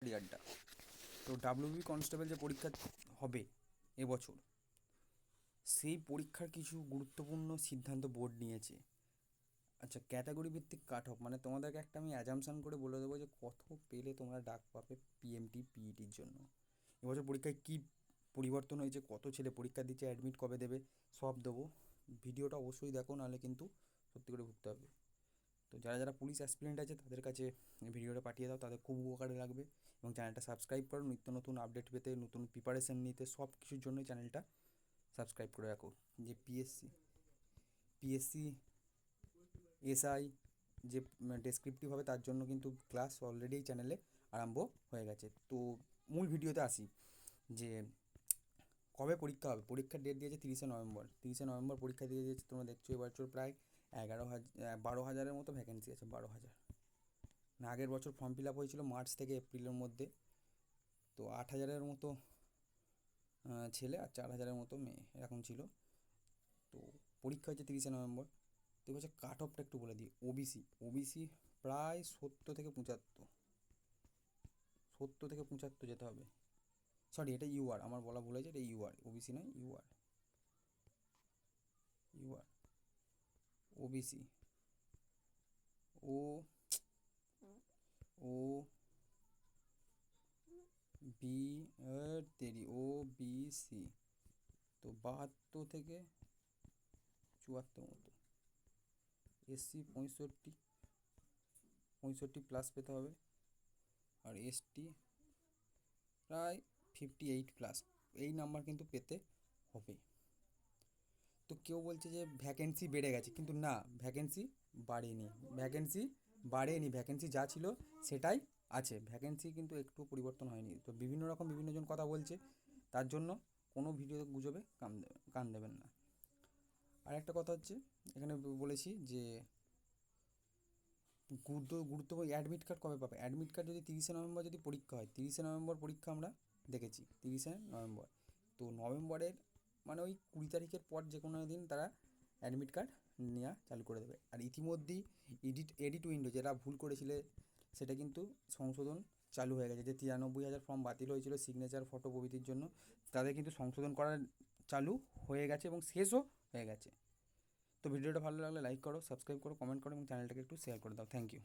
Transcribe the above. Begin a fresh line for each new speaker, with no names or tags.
ইয়ারটা। তো WB constable যে পরীক্ষা হবে এবছর, সেই পরীক্ষার কিছু গুরুত্বপূর্ণ সিদ্ধান্ত বোর্ড নিয়েছে। আচ্ছা, ক্যাটাগরি ভিত্তিক কাট অফ, মানে তোমাদেরকে একটা আমি অ্যাজামশান করে বলে দেবো যে কত পেলে তোমরা ডাক পাবে পিএমটি পিইটির জন্য। এবছর পরীক্ষায় কী পরিবর্তন হয়েছে, কত ছেলে পরীক্ষা দিচ্ছে, অ্যাডমিট কবে দেবে, সব দেবো। ভিডিওটা অবশ্যই দেখো, নাহলে কিন্তু সত্যি করে ভুগতে হবে। তো যারা যারা পুলিশ অ্যাসপিরেন্ট আছে তাদের কাছে ভিডিওটা পাঠিয়ে দাও, তাদের খুব উপকারে লাগবে। এবং চ্যানেলটা সাবস্ক্রাইব করো, নিত্য নতুন আপডেট পেতে, নতুন প্রিপারেশান নিতে, সব কিছুর জন্যই চ্যানেলটা সাবস্ক্রাইব করে রাখো। যে পিএসসি এসআই যে ডেসক্রিপটিভ হবে, তার জন্য কিন্তু ক্লাস অলরেডি এই চ্যানেলে আরম্ভ হয়ে গেছে। তো মূল ভিডিওতে আসি যে কবে পরীক্ষা হবে। পরীক্ষার ডেট দিয়েছে 30শে নভেম্বর। 30শে নভেম্বর পরীক্ষা দিয়ে দিয়েছে। তোমরা দেখছো এবছর প্রায় 12,000 মতো ভ্যাকেন্সি আছে। 12,000 না, আগের বছর ফর্ম ফিল আপ হয়েছিল মার্চ থেকে এপ্রিলের মধ্যে। তো 8,000-এর মতো ছেলে আর 4,000-এর মতো মেয়ে এরকম ছিল। তো পরীক্ষা হচ্ছে 30শে নভেম্বর। তো হচ্ছে কাট অফটা একটু বলে দিই। ওবিসি প্রায় 70 থেকে 75 যেতে হবে। সরি, এটা ইউআর, আমার বলা ভুল হয়েছে, এটা ইউআর, ওবিসি নয়, ইউআর। ইউআর ওবিসি ও ও বি ওবিসি। তো 72 থেকে 74 মতো। এসসি 65 প্লাস পেতে হবে। আর এসটি প্রায় 58 প্লাস। এই নাম্বার কিন্তু পেতে হবে। তো কেউ বলছে যে ভ্যাকেন্সি বেড়ে গেছে, কিন্তু না, ভ্যাকেন্সি বাড়েনি। ভ্যাকেন্সি যা ছিল সেটাই আছে। ভ্যাকেন্সি কিন্তু একটু পরিবর্তন হয়নি। তো বিভিন্ন রকম বিভিন্ন জন কথা বলছে, তার জন্য কোনো ভিডিও গুজবে কান দেবেন না। আর একটা কথা হচ্ছে, এখানে বলেছি যে গুরুত্বপূর্ণ অ্যাডমিট কার্ড কবে পাবে। অ্যাডমিট কার্ড যদি 30শে নভেম্বর যদি পরীক্ষা হয়, 30শে নভেম্বর পরীক্ষা আমরা দেখেছি, 30শে নভেম্বর। তো নভেম্বরের মানে ওই 20 তারিখের পর যে কোনো দিন তারা অ্যাডমিট কার্ড নেওয়া চালু করে দেবে। আর ইতিমধ্যেই এডিট উইন্ডো যেটা ভুল করেছিলে সেটা কিন্তু সংশোধন চালু হয়ে গেছে। যে 93,000 ফর্ম বাতিল হয়েছিল সিগনেচার ফটো প্রভৃতির জন্য, তাদের কিন্তু সংশোধন করা চালু হয়ে গেছে এবং শেষও হয়ে গেছে। তো ভিডিওটা ভালো লাগলে লাইক করো, সাবস্ক্রাইব করো, কমেন্ট করো এবং চ্যানেলটাকে একটু শেয়ার করে দাও। Thank you.